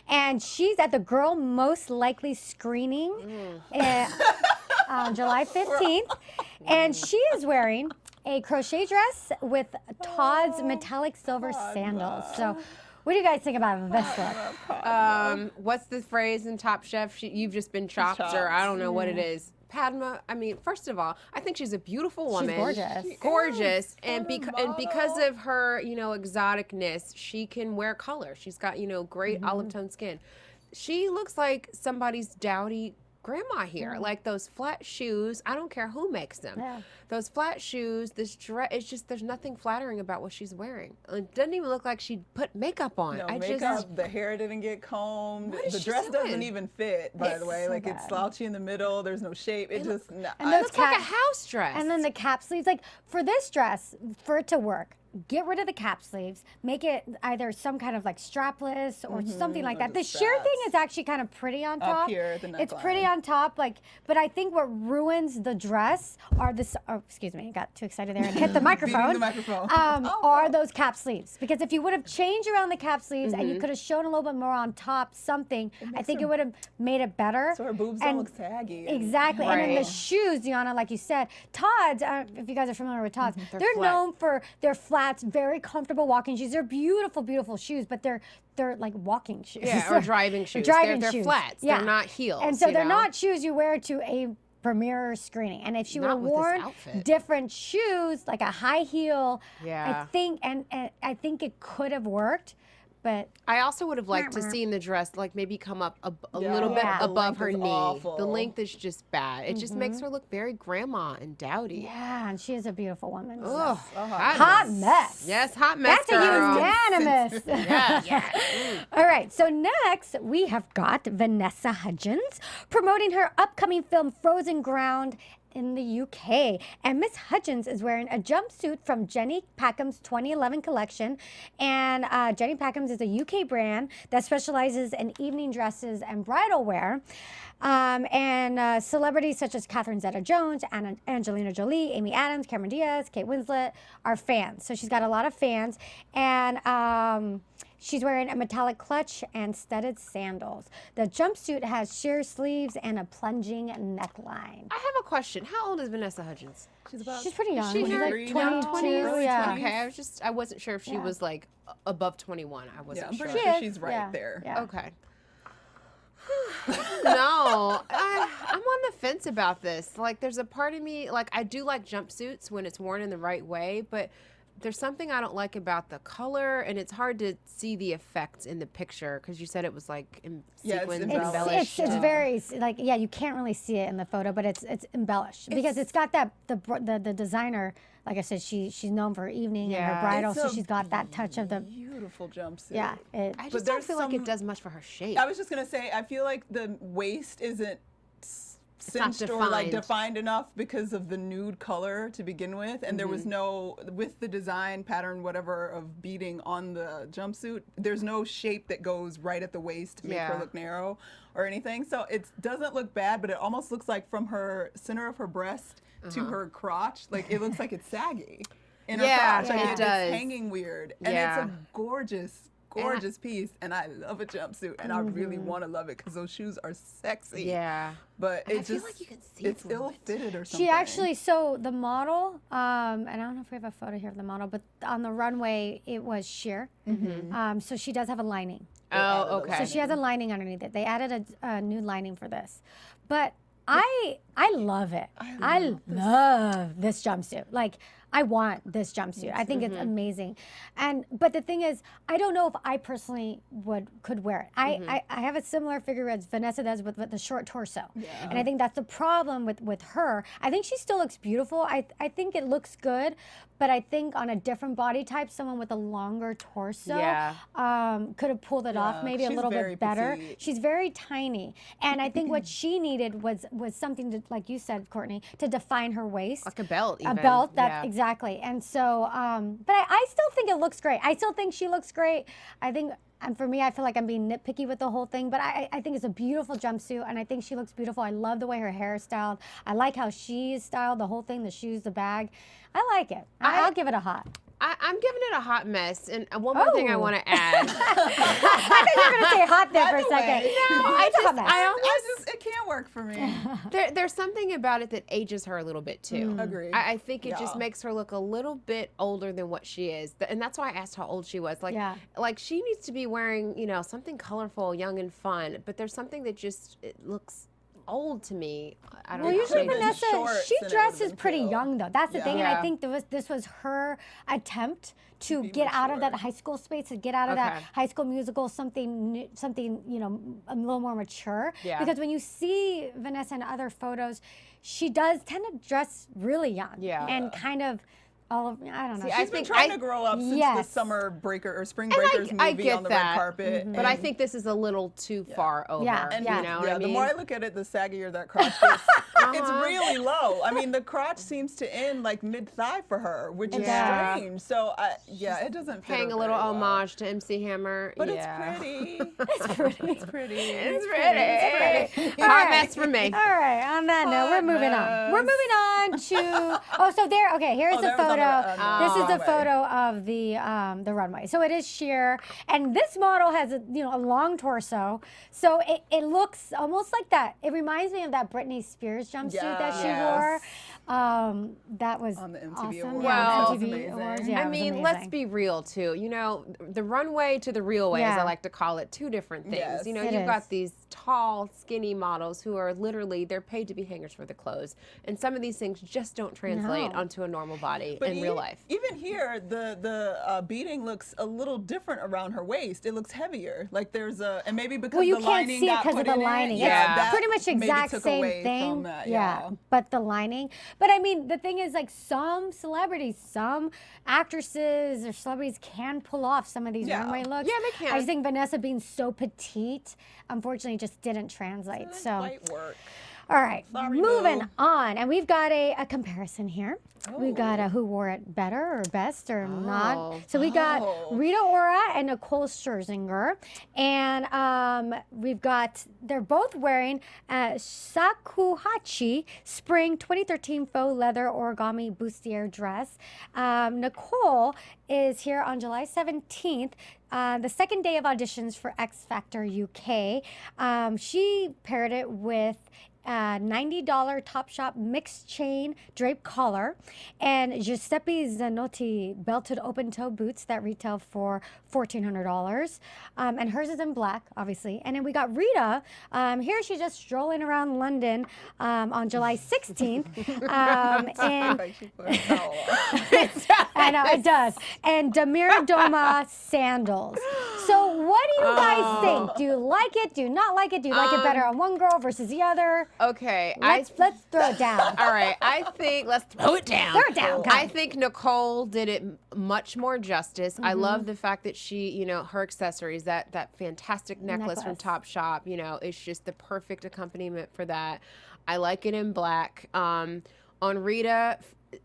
and she's at the Girl Most Likely screening on July 15th, and she is wearing a crochet dress with Todd's metallic silver sandals. So, what do you guys think about this look? What's the phrase in Top Chef? You've just been chopped, or I don't know what it is. Padma, I mean, first of all, I think she's a beautiful woman. gorgeous. Gorgeous. And because of her, exoticness, she can wear color. She's got, great olive tone skin. She looks like somebody's dowdy grandma here. Like those flat shoes, I don't care who makes them. Yeah. Those flat shoes, this dress, it's just, there's nothing flattering about what she's wearing. It doesn't even look like she put makeup on. No I makeup, just, the hair didn't get combed. What is The she dress doesn't doing? even fit, by the way. so like it's bad. slouchy in the middle. There's no shape. It just And it those looks like a cap- house dress. And then the cap sleeves, like for this dress, for it to work, get rid of the cap sleeves, make it either some kind of like strapless or something like that. The the sheer thing straps. is actually kind of pretty on Up top. here at the It's pretty neckline. on top, but I think what ruins the dress are this. Oh, excuse me, I got too excited there and hit the microphone. the microphone. Are those cap sleeves? Because if you would have changed around the cap sleeves and you could have shown a little bit more on top, something, I think it would have made it better. So her boobs And- don't look saggy. and- Exactly. And then the Right. shoes, Deanna, like you said, Todd's, if you guys are familiar with Todd's, they're flat. known for their flats, very comfortable walking shoes. They're beautiful, beautiful shoes, but they're like walking shoes. Yeah, or driving shoes. Driving they're shoes. flats. Yeah. They're not heels. And so you they're know? not shoes you wear to a premiere screening. And if she would Not have with this worn outfit. different shoes, like a high heel, Yeah. I think and I think it could have worked. But I also would have liked to see in the dress, like maybe come up a little bit Yeah. The above length her is knee. awful. The length is just bad. It just makes her look very grandma and dowdy. yeah, and she is a beautiful woman. so. Ugh, Hot mess. Yes, hot mess. That's girl. a unanimous. Yeah. All right, so next we have got Vanessa Hudgens promoting her upcoming film Frozen Ground in the UK. And Miss Hudgens is wearing a jumpsuit from Jenny Packham's 2011 collection. And Jenny Packham's is a UK brand that specializes in evening dresses and bridal wear. And celebrities such as Catherine Zeta-Jones, Angelina Jolie, Amy Adams, Cameron Diaz, Kate Winslet are fans. So she's got a lot of fans. And she's wearing a metallic clutch and studded sandals. The jumpsuit has sheer sleeves and a plunging neckline. I have a question. How old is Vanessa Hudgens? She's pretty young. She's She's like 23 now? 22, Early yeah. 20s. Okay, I wasn't sure if she was like above 21. I Yeah, wasn't I'm sure. pretty She sure is, she's right yeah, there. yeah. Okay. No, I'm on the fence about this. Like, there's a part of me, like, I do like jumpsuits when it's worn in the right way, but there's something I don't like about the color, and it's hard to see the effects in the picture because you said it was like Yeah, it's sequins embellished. embellished. It's very like yeah, you can't really see it in the photo, but it's embellished because it's got that the designer. Like I said, she's known for her evening and her Yeah. bridal, It's so a she's got that touch of the Beautiful jumpsuit. yeah. I But just don't there's feel like it some- does much for her shape. I was just gonna say, I feel like the waist isn't not cinched or like defined. defined enough because of the nude color to begin with, and there was no with the design pattern, whatever of beading on the jumpsuit. There's no shape that goes right at the waist to make her Yeah. look narrow or anything. So it doesn't look bad, but it almost looks like from her center of her breast to her crotch, like it looks like it's saggy. In Yeah, her crotch. Like, it it's does. hanging weird, and Yeah. it's a gorgeous piece, and I love a jumpsuit, and I really want to love it because those shoes are sexy. Yeah. But And it I feel just like you can see it's through ill it. fitted or something. She actually, so the model, and I don't know if we have a photo here of the model, but on the runway it was sheer. So she does have a lining. Oh, okay. So she has a lining underneath it. They added a new lining for this, but I love it. I love this jumpsuit. Like I want this jumpsuit. I think it's amazing. But the thing is, I don't know if I personally could wear it. I have a similar figure as Vanessa does with the short torso. And I think that's the problem with her. I think she still looks beautiful. I think it looks good, but I think on a different body type, someone with a longer torso could have pulled it off maybe a little bit better. Petite. She's very tiny. And I think what she needed was something to, like you said, Courtney, to define her waist. Like a belt, even. A belt, that's exactly. And so, but I still think it looks great. I still think she looks great. I think, and for me, I feel like I'm being nitpicky with the whole thing, but I think it's a beautiful jumpsuit, and I think she looks beautiful. I love the way her hair is styled. I like how she's styled, the whole thing, the shoes, the bag. I like it. I'll give it a hot. I'm giving it a hot mess. And one more thing I want to add. I thought you were going to say hot there for a second. It can't work for me. There's something about it that ages her a little bit too. Agreed. I think it just makes her look a little bit older than what she is, and that's why I asked how old she was. Like she needs to be wearing, something colorful, young and fun. But there's something that just looks old to me. I don't know. Well, usually Been Vanessa, shorts she and it dresses would've been pretty cute. young though. That's the thing, and Yeah. I think this was her attempt to be get out of that mature. high school space, to get out of that High School Musical, something a little more mature. Yeah. Because when you see Vanessa in other photos, she does tend to dress really young. Yeah. And kind of I don't know. See, She's been trying to grow up since the Yes. Summer Breaker or Spring And Breakers I movie get on the that, red carpet. but I think this is a little too far over. Yeah, And yeah. You know what I mean? the more I look at it, the saggier that crotch is. It's really low. I mean, the crotch seems to end like mid-thigh for her, which is Yeah. strange. So, it doesn't fit Paying her a little very well. homage to MC Hammer. But yeah. it's pretty. It's pretty. It's pretty. It's pretty. All Hot right. mess for me. All right, on that note, we're moving on. We're moving on to, so there, okay, here's the there was photo. on This is the runway. photo of the runway. So it is sheer, and this model has a long torso, so it looks almost like that. It reminds me of that Britney Spears jumpsuit that she wore. That was On the MTV awesome. Awards. Yeah, That was MTV amazing. Awards. Yeah, I it was mean, let's amazing. be real too. The runway to the real way, as Yeah. I like to call it, two different things. Yes. You've It is. got these tall, skinny models who are literally, they're paid to be hangers for the clothes. And some of these things just don't translate No. onto a normal body But in real life. Even here, the beading looks a little different around her waist. It looks heavier. Like there's and maybe because Well, you the can't lining see it got because of put the in it, lining. Yeah. It's that pretty much maybe exact took same away thing. from that, yeah, but the lining. But I mean, the thing is, like some celebrities, some actresses or celebrities can pull off some of these Yeah. runway looks. Yeah, they can. I just think Vanessa being so petite, unfortunately, just didn't translate. Didn't So. quite work. All right, Sorry, moving Boo. on. And we've got a comparison here. We've got who wore it better or best or not. So we got Rita Ora and Nicole Scherzinger. And we've got, they're both wearing Shakuhachi Spring 2013 faux leather origami bustier dress. Nicole is here on July 17th. The second day of auditions for X Factor UK. She paired it with $90 Topshop mixed chain drape collar and Giuseppe Zanotti belted open toe boots that retail for $1,400. And hers is in black, obviously. And then we got Rita. Here she's just strolling around London on July 16th. And Like she put a towel on. I know, it does. And Damir Doma sandals. So what do you guys think? Do you like it? Do you not like it? Do you like it better on one girl versus the other? Okay. Let's throw it down. All right. I think, let's throw it down. Throw it down, I come. think Nicole did it much more justice. I love the fact that she, her accessories, that fantastic necklace from Necklace. Topshop, it's just the perfect accompaniment for that. I like it in black. On Rita,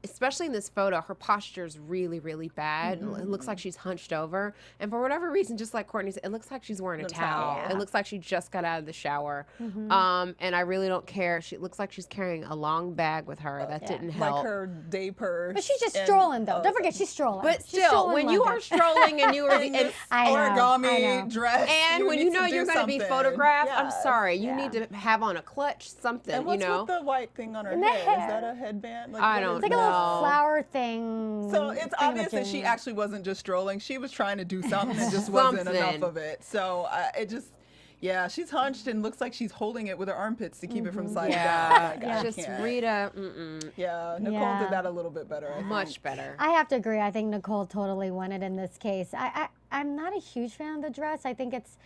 especially in this photo, her posture is really, really bad. It looks like she's hunched over. And for whatever reason, just like Courtney said, it looks like she's wearing a towel. Yeah. It looks like she just got out of the shower. And I really don't care. She looks like she's carrying a long bag with her. That didn't help. Like her day purse. But she's just and, strolling, though. Don't forget, she's strolling. But She's still, strolling when you London. are strolling and you are and this I know, I origami know. dress, and when you need know to you're do going to be something. photographed, I'm Yes. sorry, you Yeah. need to have on a clutch, something, And what's you know. with the white thing on her And the head? Is hair. that a headband? Like, I what don't is It's like a little No. flower thing. So it's obvious that she thingamajig. actually wasn't just strolling. She was trying to do something and just wasn't Something. enough of it. So it just, Yeah, she's hunched and looks like she's holding it with her armpits to keep it from sliding Yeah, down. Like, I just can't. Rita. Yeah, Nicole Yeah. did that a little bit better. I think. Much better. I have to agree. I think Nicole totally won it in this case. I'm not a huge fan of the dress. I think it's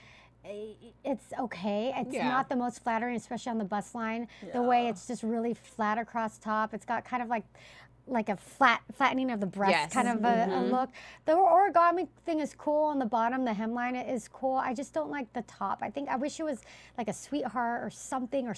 okay. It's Yeah. not the most flattering, especially on the bust line. The way Yeah. it's just really flat across top. It's got kind of like a flattening of the breast Yes. kind of a look. The origami thing is cool on the bottom. The hemline is cool. I just don't like the top. I wish it was like a sweetheart or something Or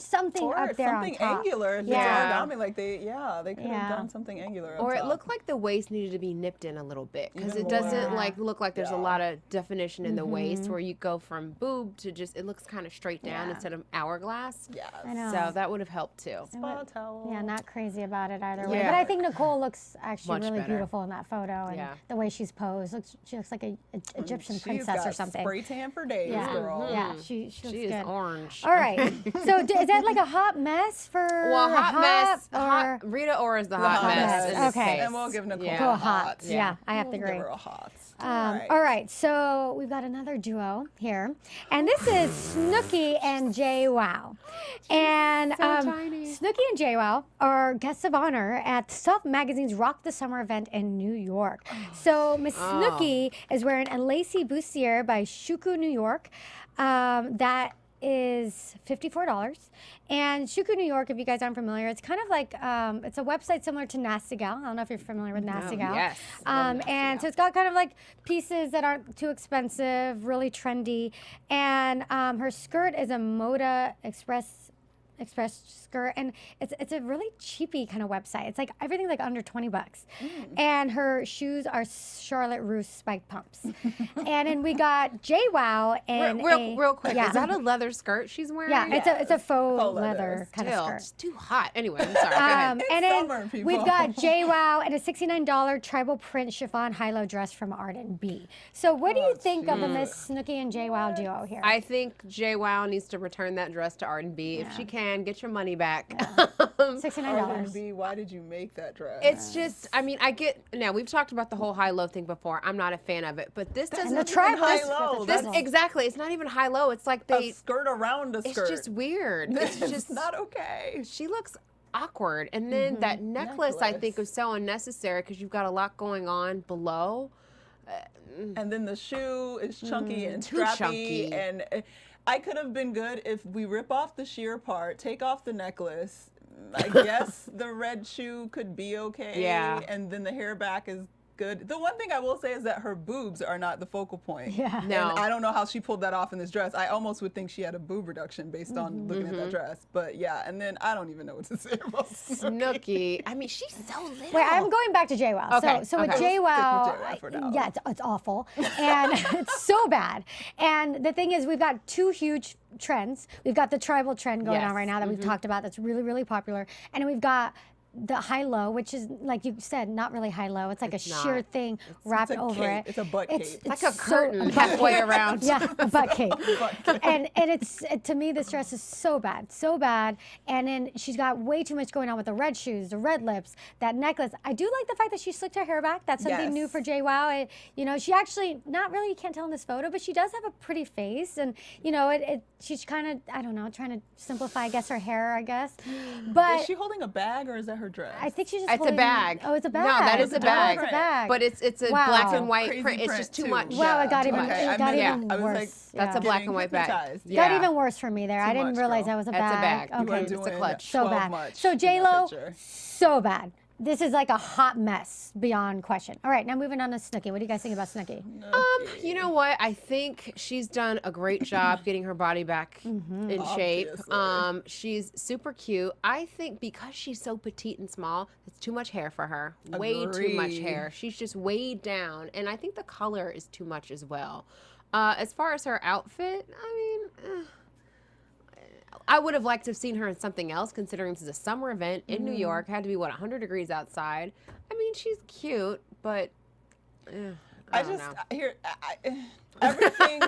up there something on top. angular. If Yeah. it's origami, like they could Yeah. have done something angular. up Or it top. looked like the waist needed to be nipped in a little bit because Even it doesn't more. like look like there's a Yeah. lot of definition in the waist where you go from boob to just it looks kind of straight down Yeah. instead of hourglass. Yes. I know. So that would have helped too. Spa towel. Yeah, not crazy about it either way. Yeah. But I think Nicole looks actually Much really better. beautiful in that photo, and Yeah. the way she's posed. She looks like a Egyptian She's princess got or something. Spray tan for days, Yeah, girl. yeah, she looks She is good. orange. All right, so is that like a hot mess for Well, hot mess. or Rita Ora is the hot hot mess. mess. in this Okay. case. And we'll give Nicole Yeah. go a hot? Yeah, I have to We'll agree. give her a hot. All right, so we've got another duo here, and this is Snooki and JWoww. And tiny. Snooki and JWoww are guests of honor at Self Magazine's Rock the Summer event in New York. So Miss Snooki is wearing a lacy bustier by Shuku New York. That is $54. And Shuku New York, if you guys aren't familiar, it's kind of like it's a website similar to Nasty Gal. I don't know if you're familiar with Nasty Gal. yes. And so it's got kind of like pieces that aren't too expensive, really trendy. And her skirt is a Moda Express skirt, and it's a really cheapy kind of website. It's like everything's like under $20, and her shoes are Charlotte Russe spiked pumps. And then we got JWoww and Real quick, yeah. is that a leather skirt she's wearing? yeah, it's a faux Faux leather. leather kind Still, of it's skirt. too hot. Anyway, I'm sorry. Go ahead. And then summer, people. we've got JWoww and a $69 tribal print chiffon high-low dress from Arden B. So what do you think of the Miss Snooki and JWoww duo here? I think JWoww needs to return that dress to Arden B. If she can, get your money back. $69. B, why did you make that dress? It's just, I mean, I get, now we've talked about the whole high-low thing before. I'm not a fan of it, but this doesn't. the tribal high-low. This, That's exactly, it's not even high-low. It's like a they, skirt around a it's skirt. just weird. It's just, not okay. she looks awkward. And then that necklace, I think, was so unnecessary because you've got a lot going on below. And then the shoe is chunky and too strappy, chunky. and I could have been good if we rip off the sheer part, take off the necklace. I guess the red shoe could be okay. Yeah. And then the hair back is good. The one thing I will say is that her boobs are not the focal point. Yeah. No. And I don't know how she pulled that off in this dress. I almost would think she had a boob reduction based on looking at that dress. But yeah, and then I don't even know what to say about Snooki. I mean, she's so little. Wait, I'm going back to JWoww. Okay, So with okay. JWoww, Stick with JWoww for now. yeah, it's awful, and it's so bad. And the thing is, we've got two huge trends. We've got the tribal trend going Yes. on right now that we've talked about. That's really, really popular, and then we've got the high-low, which is like you said, not really high-low. It's like It's a not. sheer thing wrapped a over cape. it. It's a butt cape. It's like a so- curtain butt halfway cape. around. Yeah, a butt cape. And it's to me, this dress is so bad. And then she's got way too much going on with the red shoes, the red lips, that necklace. I do like the fact that she slicked her hair back. That's something new Yes. for JWoww. You know, she actually not really, you can't tell in this photo, but she does have a pretty face, and you know, she's kind of, I don't know, trying to simplify, I guess, her hair, I guess. But Is she holding a bag or is that her dress? I think she's just It's a holding- bag. Oh, it's a bag. No, that is a Oh, bag. it's a bag. But it's a Wow. black and white Crazy print. It's print, just too too. much. Wow, it got too even, much. it I got mean, even I was worse. like, That's a Yeah. black and white bag. hypnotized. Got even worse for me there. I Too didn't much, realize girl. that was a That's a bag. bag. You Okay. were doing clutch. So 12 bad. much So in that J-Lo, picture. so bad. This is like a hot mess beyond question. All right, now moving on to Snooki. What do you guys think about Snooki? You know what? I think she's done a great job getting her body back in shape. Obviously. She's super cute. I think because she's so petite and small, it's too much hair for her. Way too much Agreed. hair. She's just weighed down, and I think the color is too much as well. As far as her outfit, I mean. I would have liked to have seen her in something else, considering this is a summer event in New York. Had to be, 100 degrees outside. I mean, she's cute, but I don't know. everything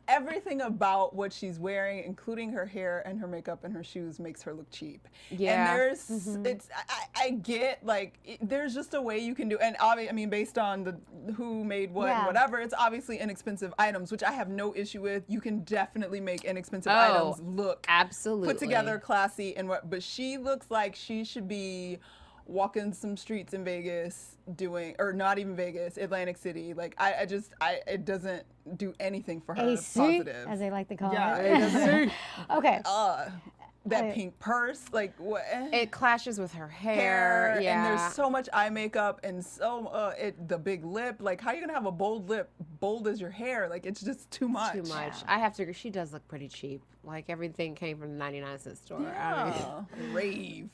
everything about what she's wearing, including her hair and her makeup and her shoes, makes her look cheap. Yeah. And there's, I get like, there's just a way you can do, and obviously, I mean, based on the who made what and whatever, it's obviously inexpensive items, which I have no issue with. You can definitely make inexpensive items look absolutely put together, classy, and what. But she looks like she should be walking some streets in Vegas doing, or not even Vegas, Atlantic City. Like it doesn't do anything for her positive. As they like to call Yeah, it. it doesn't. Okay. That pink purse, like what? It clashes with her hair. Yeah. And there's so much eye makeup and so the big lip. Like, how are you gonna have a bold lip, bold as your hair? Like, it's just too much. Too much. I have to agree. She does look pretty cheap. Like everything came from the 99-cent store. Yeah. Rave.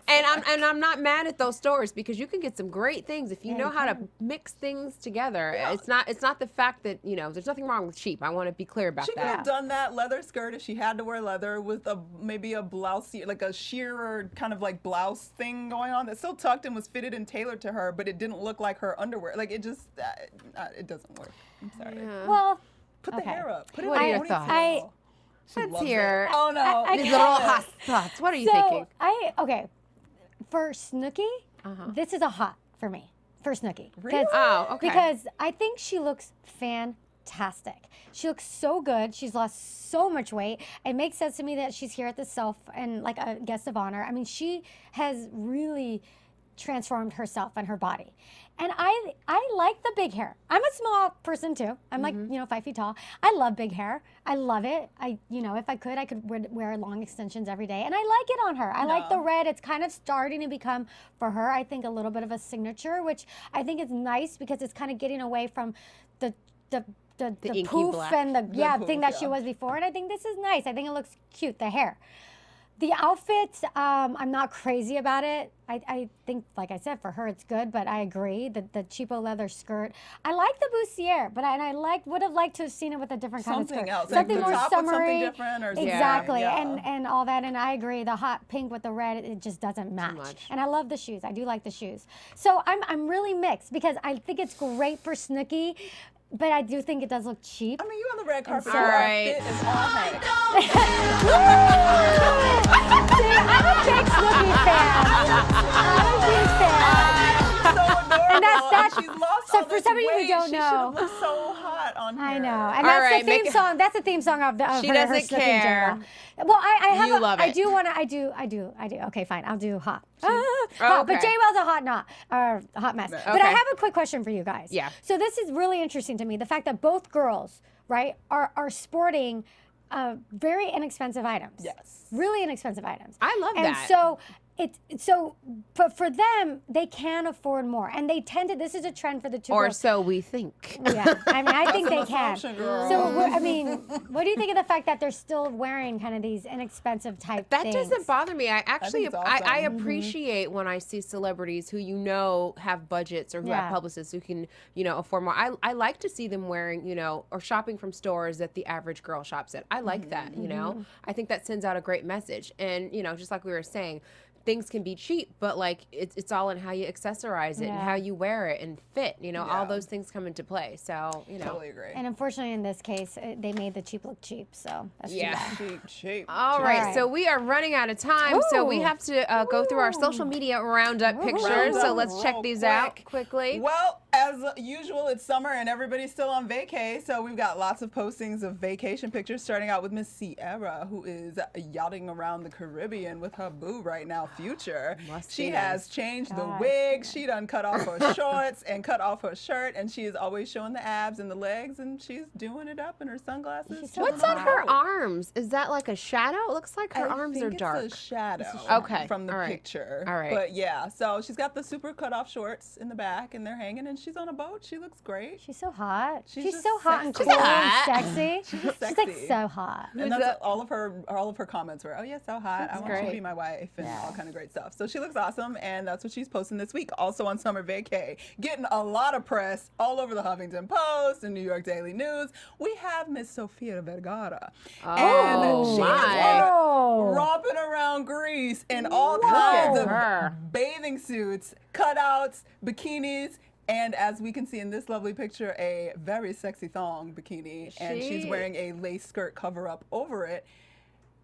And I'm not mad at those stores because you can get some great things if you know how to mix things together. Yeah. It's not the fact that, you know, there's nothing wrong with cheap. I want to be clear about She that. could have done that leather skirt if she had to wear leather with maybe a blouse, like a sheer kind of like blouse thing going on that still tucked and was fitted and tailored to her, but it didn't look like her underwear. Like it just, it doesn't work. I'm sorry. Yeah. Well, Put the hair up. Put it What in are a your thoughts? ponytail. She Let's loves hear. it. Oh no. These little hot thoughts. What are you thinking? Okay, for Snooki, this is a hot for me. For Snooki. Really? Oh, okay. Because I think she looks fantastic. She looks so good. She's lost so much weight. It makes sense to me that she's here at the Self and like a guest of honor. I mean, she has really transformed herself and her body. And I like the big hair. I'm a small person too. I'm like, 5 feet tall. I love big hair. I love it. If I could wear long extensions every day. And I like it on her. I like the red. It's kind of starting to become, for her, I think, a little bit of a signature, which I think is nice because it's kind of getting away from the inky poof black. and the poof, thing that she was before. And I think this is nice. I think it looks cute, the hair. The outfit, I'm not crazy about it. I think, like I said, for her it's good, but I agree that the cheapo leather skirt. I like the bustier, but I would have liked to have seen it with a different kind of skirt. Something else. Something like the more top with summery. something different or Exactly, yeah. and all that. And I agree, the hot pink with the red, it just doesn't match. much. And I love the shoes. I do like the shoes. So I'm really mixed because I think it's great for Snooki, but I do think it does look cheap. I mean, you on the red carpet. All right. Fit is all head. I'm a big Snooki fan. I'm a big fan. So adorable. And that's She's lost so all for this some of you who weight. don't She know. should look so hot on here. I know, and All that's right, the theme make it- song. That's the theme song of She her doesn't Snooki care. Jam. Well, I have. You love I it. do want to. I do. Okay, fine. I'll do hot. Hot. But okay. J-Well's a hot mess. But I Okay. have a quick question for you guys. Yeah. So this is really interesting to me. The fact that both girls, right, are sporting very inexpensive items. Yes. Really inexpensive items. I love and that. so but for them, they can afford more, and they tend to. This is a trend for the two Or girls. so we think. Yeah, I mean, I think an they can. assumption, girl. So, I mean, what do you think of the fact that they're still wearing kind of these inexpensive type That things? doesn't bother me. I actually, it's awesome. I appreciate when I see celebrities who have budgets or who have Yeah. publicists who can, afford more. I like to see them wearing, or shopping from stores that the average girl shops at. I like that, I think that sends out a great message. And, just like we were saying, things can be cheap, but like it's all in how you accessorize it and how you wear it and fit. All those things come into play. So Totally agree. And unfortunately, in this case, they made the cheap look cheap. So that's too Yeah. bad. Cheap. all right, right. so we are running out of time, so we Ooh. have to go through our social media roundup pictures. Roundup So let's check real these quick. out quickly. Well, as usual, it's summer and everybody's still on vacay, so we've got lots of postings of vacation pictures, starting out with Miss Sierra, who is yachting around the Caribbean with her boo right now, Future. Must She be has nice. changed the God. wig, she done cut off her shorts and cut off her shirt, and she is always showing the abs and the legs, and she's doing it up in her sunglasses. She's so chilling What's on her out. arms? Is that like a shadow? It looks like her I arms think are dark. It's a shadow. Okay, From the all right. picture. All right. But yeah, so she's got the super cut off shorts in the back, and they're hanging, and she's on a boat. She looks great. She's so hot. She's She's just so hot and sexy. cool She's and hot. sexy. She's just like sexy. so hot. And that's all of her comments were, oh yeah, so hot. I want you to great. be my wife and all kind of great stuff. So she looks awesome, and that's what she's posting this week. Also on summer vacay, getting a lot of press all over the Huffington Post and New York Daily News. We have Miss Sofia Vergara, and she my. is Oh. romping around Greece in all kinds at of her. bathing suits, cutouts, bikinis. And as we can see in this lovely picture, a very sexy thong bikini, and she's wearing a lace skirt cover-up over it.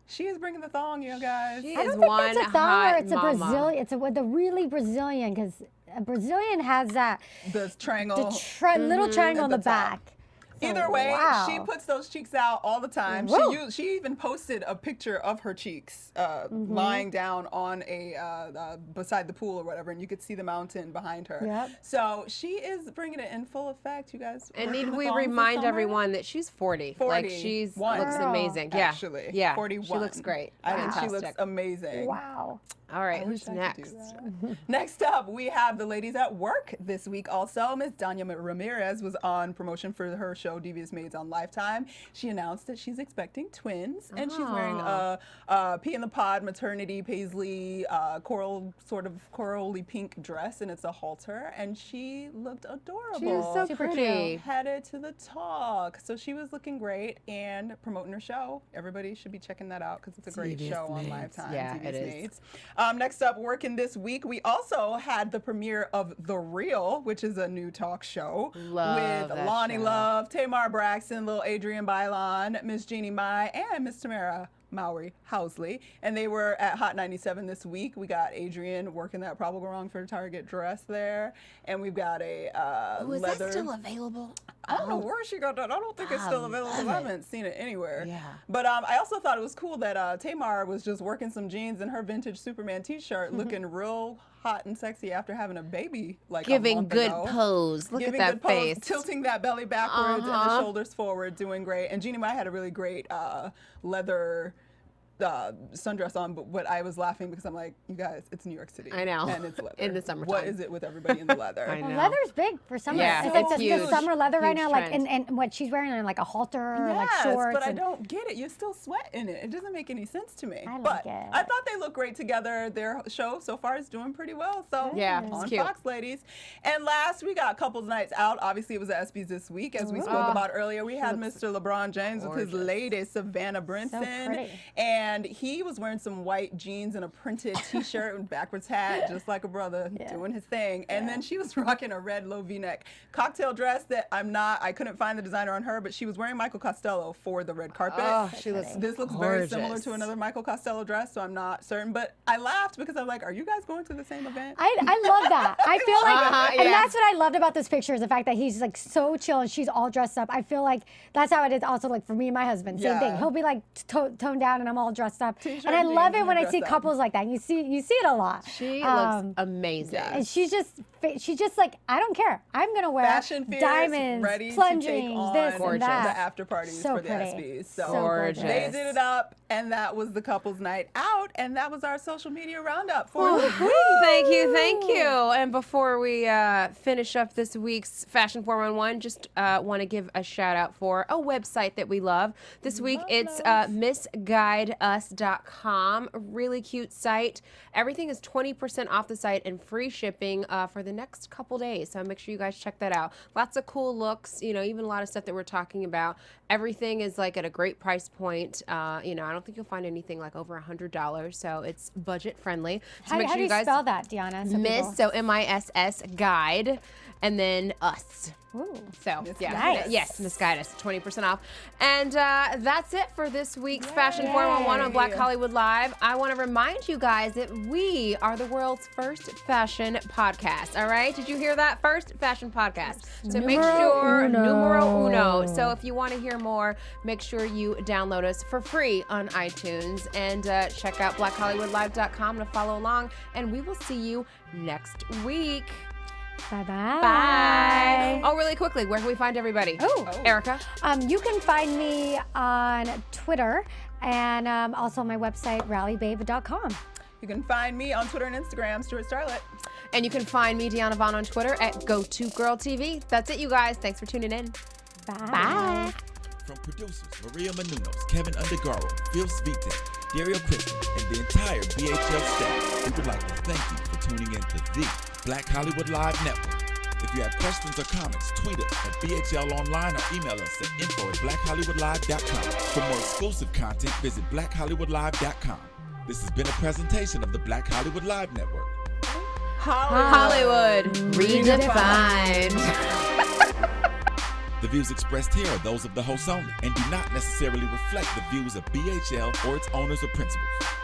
She is bringing the thong, you guys. She I is don't think one that's a thong hot or it's mama. a Brazilian. It's the really Brazilian, because a Brazilian has that The triangle. little triangle on At the the top. back. Either way, Wow. she puts those cheeks out all the time. Woo. She even posted a picture of her cheeks lying down on a beside the pool or whatever, and you could see the mountain behind her. Yep. So she is bringing it in full effect, you guys. And Working need the we thongs this remind summer? everyone that she's 40. Like, she's 41. looks Girl. amazing. Yeah. Actually, Yeah. 41. She looks great. I think she Fantastic. looks amazing. Wow. All right, I who's wish I could do next? that. Next up, we have the ladies at work this week also. Miss Danya Ramirez was on promotion for her show Devious Maids on Lifetime. She announced that she's expecting twins, and she's wearing a Pea in the Pod maternity paisley corally pink dress, and it's a halter, and she looked adorable. She was so Super pretty. Headed to the talk. So she was looking great and promoting her show. Everybody should be checking that out because it's a great Devious show on Maids. Lifetime. Yeah, Devious it is. Maids. Next up, working this week, we also had the premiere of The Real, which is a new talk show Love with that Lonnie show. Love, Tamar Braxton, Lil Adrian Bailon, Miss Jeannie Mai, and Miss Tamara Mowry Housley. And they were at Hot 97 this week. We got Adrian working that Probable Wrong for Target dress there. And we've got a Is leather. that still available? I don't know where she got that. I don't think it's still available. love I it. haven't seen it anywhere. Yeah. But I also thought it was cool that Tamar was just working some jeans and her vintage Superman t-shirt looking real hot and sexy after having a baby like a Giving month good ago. pose. Look Giving at good that pose, face. tilting that belly backwards and the Uh-huh. shoulders forward, doing great. And Jeannie Mai had a really great leather sundress on, but what I was laughing because I'm like, you guys, it's New York City. I know. And it's leather. In the summertime. What is it with everybody in the leather? I know. Well, leather's big for summer. Yeah, it's like it's the huge. summer leather right Huge now, like trend. and what she's wearing, like a halter, or like Yes, shorts. but I and- don't get it. You still sweat in it. It doesn't make any sense to me. I like but it. I thought they looked great together. Their show so far is doing pretty well. So Yeah, it's on cute. Fox, ladies. And last, we got couples nights out. Obviously, it was the ESPYs this week, as we spoke about earlier. We had Mr. LeBron James with his gorgeous. lady Savannah Brinson, pretty. and he was wearing some white jeans and a printed T-shirt and backwards hat, just like a brother doing his thing. And then she was rocking a red low V-neck cocktail dress that I couldn't find the designer on her, but she was wearing Michael Costello for the red carpet. Oh, she looks This looks very similar gorgeous. to another Michael Costello dress, so I'm not certain. But I laughed because I'm like, are you guys going to the same event? I love that. I feel like, yeah. and that's what I loved about this picture is the fact that he's like so chill and she's all dressed up. I feel like that's how it is also like for me and my husband. Same Yeah. thing. He'll be like toned down and I'm all dressed up. T-shirt And I and love jeans it when and I see dress up. couples like that. You see it a lot. She Um, looks amazing. And she's just like, I don't care. I'm gonna wear Fashion fierce, diamonds, ready plunging, to take on this Gorgeous. and that. the after parties So for the pretty. ESPYs. So Gorgeous. they did it up, and that was the couples night out, and that was our social media roundup for the week. Thank you. And before we finish up this week's Fashion 411, just want to give a shout out for a website that we love. This week it's missguideus.com. A really cute site. Everything is 20% off the site and free shipping for the next couple days. So make sure you guys check that out. Lots of cool looks, even a lot of stuff that we're talking about. Everything is like at a great price point. I don't think you'll find anything like over $100, so it's budget friendly. So How do you spell that, Deanna? So Miss, people- so MISS guide, and then us. Ooh. So yeah, Nice. yes, Misguide Us, 20% off. And that's it for this week's Fashion 411 on Black Hollywood Live. I want to remind you guys that we are the world's first fashion podcast. All right, did you hear that? First fashion podcast. So make sure numero uno. So if you want to hear more, make sure you download us for free on iTunes and check out blackhollywoodlive.com to follow along. And we will see you next week. Bye-bye. Bye. Oh, really quickly, where can we find everybody? Oh. Erica. You can find me on Twitter and also on my website, rallybabe.com. You can find me on Twitter and Instagram, Stuart Starlet. And you can find me, Deanna Vaughn, on Twitter at GoToGirlTV. That's it, you guys. Thanks for tuning in. Bye. From producers Maria Menounos, Kevin Undergaro, Phil Svitek, Dario Christian, and the entire BHL staff, we would like to thank you for tuning in to the Black Hollywood Live Network. If you have questions or comments, tweet us at BHL Online or email us at info@blackhollywoodlive.com. For more exclusive content, visit blackhollywoodlive.com. This has been a presentation of the Black Hollywood Live Network. Hollywood redefined. The views expressed here are those of the host only and do not necessarily reflect the views of BHL or its owners or principals.